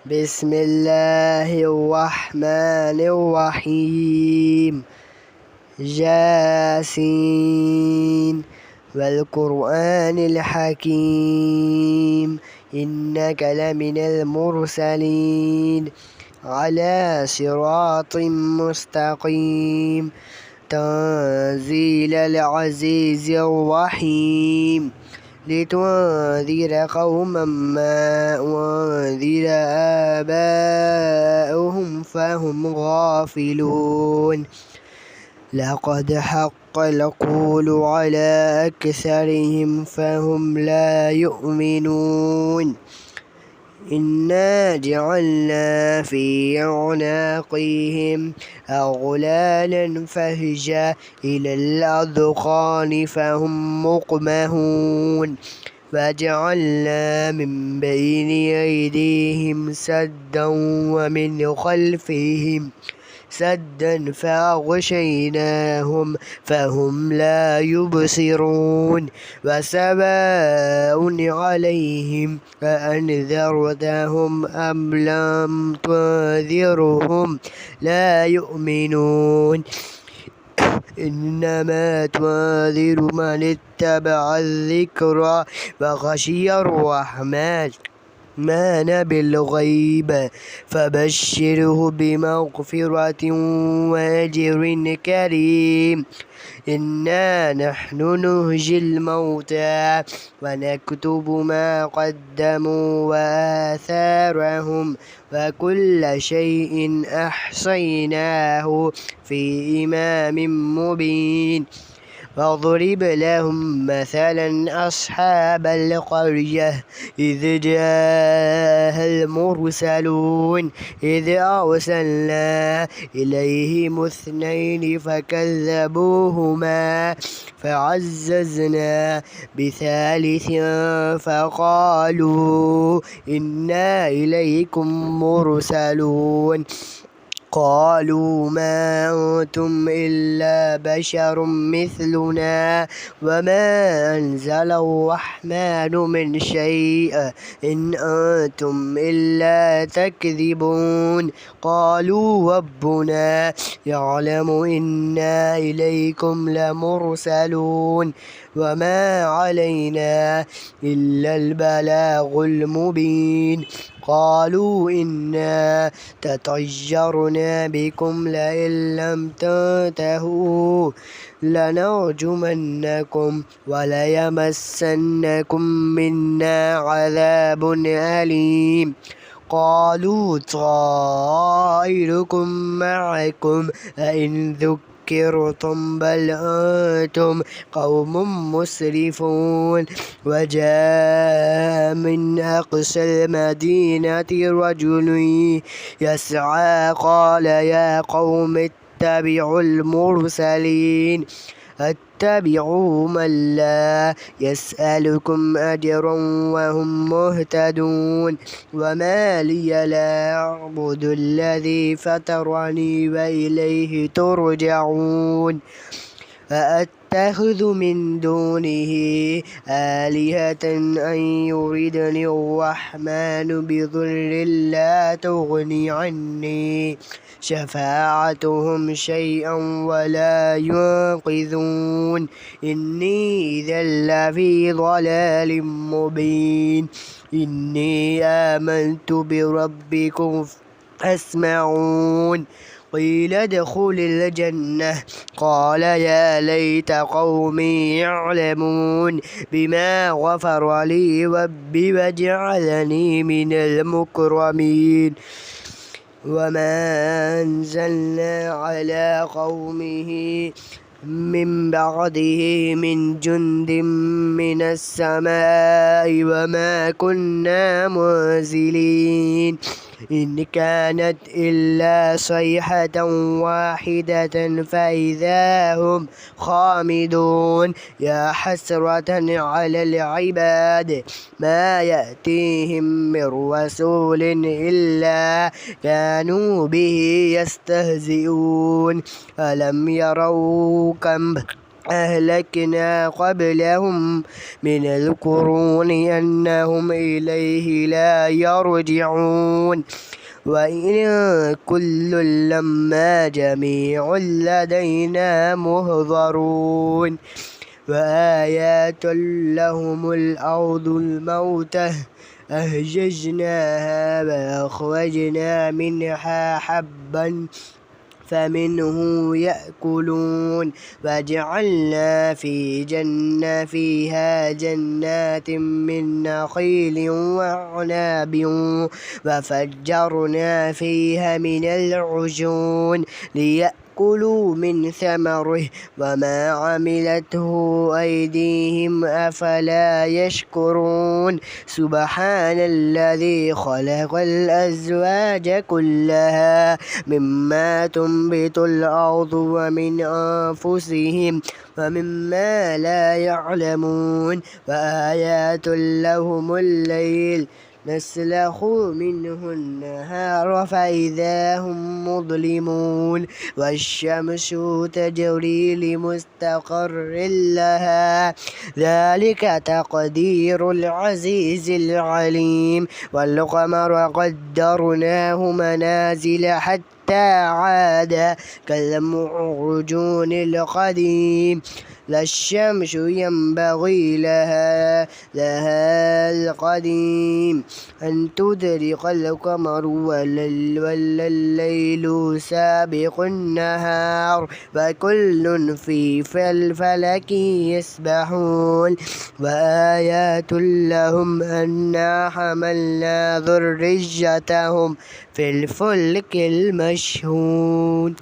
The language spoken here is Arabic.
بسم الله الرحمن الرحيم. جاسين والقرآن الحكيم إنك لمن المرسلين على صراط مستقيم تنزيل العزيز الرحيم لتنذر قوما ما أنذر آباؤهم فهم غافلون لقد حق القول على أكثرهم فهم لا يؤمنون إنا جعلنا في أعناقهم أغلالا فهي إلى الأذقان فهم مقمحون وجعلنا من بين أيديهم سدا ومن خلفهم سدا فأغشيناهم فهم لا يبصرون وسواء عليهم أأنذرتهم أم لم تنذرهم لا يؤمنون إنما تنذر من اتبع الذكر وخشي الرحمن بالغيب فبشره بمغفرة وأجر كريم إنا نحن نحيي الموتى ونكتب ما قدموا وآثارهم وكل شيء أحصيناه في إمام مبين واضرب لهم مثلا أصحاب القرية إذ جاءها المرسلون إذ أرسلنا إليهم اثنين فكذبوهما فعززنا بثالث فقالوا إنا إليكم مرسلون قالوا ما أنتم إلا بشر مثلنا وما أنزل الرحمن من شيء إن أنتم إلا تكذبون قالوا ربنا يعلم إنا إليكم لمرسلون وما علينا إلا البلاغ المبين قالوا إنا تطيرنا بكم لئن لم تنتهوا لنرجمنكم وليمسنكم منا عذاب أليم قالوا طائركم معكم أئن ذكرتم بل أنتم قوم مسرفون وجاء من أقصى المدينة رجل يسعى قال يا قوم اتبعوا المرسلين اتبعوا من لا يسألكم أجرا وهم مهتدون وما لي لا أعبد الذي فطرني وإليه ترجعون أأتخذ من دونه آلهة أن يردني الرحمن بضر لا تغني عني شفاعتهم شيئا ولا ينقذون إني إذا لفي ضلال مبين إني آمنت بربكم فاسمعون قيل ادخل الجنة قال يا ليت قومي يعلمون بما غفر لي ربي وجعلني من المكرمين وما أنزلنا على قومه من بعده من جند من السماء وما كنا منزلين إن كانت إلا صيحة واحدة فإذا هم خامدون يا حسرة على العباد ما يأتيهم من رسول إلا كانوا به يستهزئون ألم يروا أهلكنا قبلهم من القرون أنهم إليه لا يرجعون وإن كل لما جميع لدينا محضرون وآيات لهم الأرض الموتة أهججناها وأخرجنا منها حبا فمنه يأكلون وجعلنا فيها جنات من نخيل وعناب وفجرنا فيها من العيون ليأكلوا من ثمره وما عملته أيديهم أفلا يشكرون سبحان الذي خلق الأزواج كلها مما تنبت الأرض ومن أنفسهم ومما لا يعلمون وآيات لهم الليل نسلخ منه النهار فإذا هم مظلمون والشمس تجري لمستقر لها ذلك تقدير العزيز العليم والقمر قدرناه منازل حتى عاد كالمعرجون القديم لا الشمس ينبغي لها القديم أن تدرك القمر ولا الليل سابق النهار وكل في الفلك يسبحون وآيات لهم أنا حملنا ذريتهم في الفلك المشحون.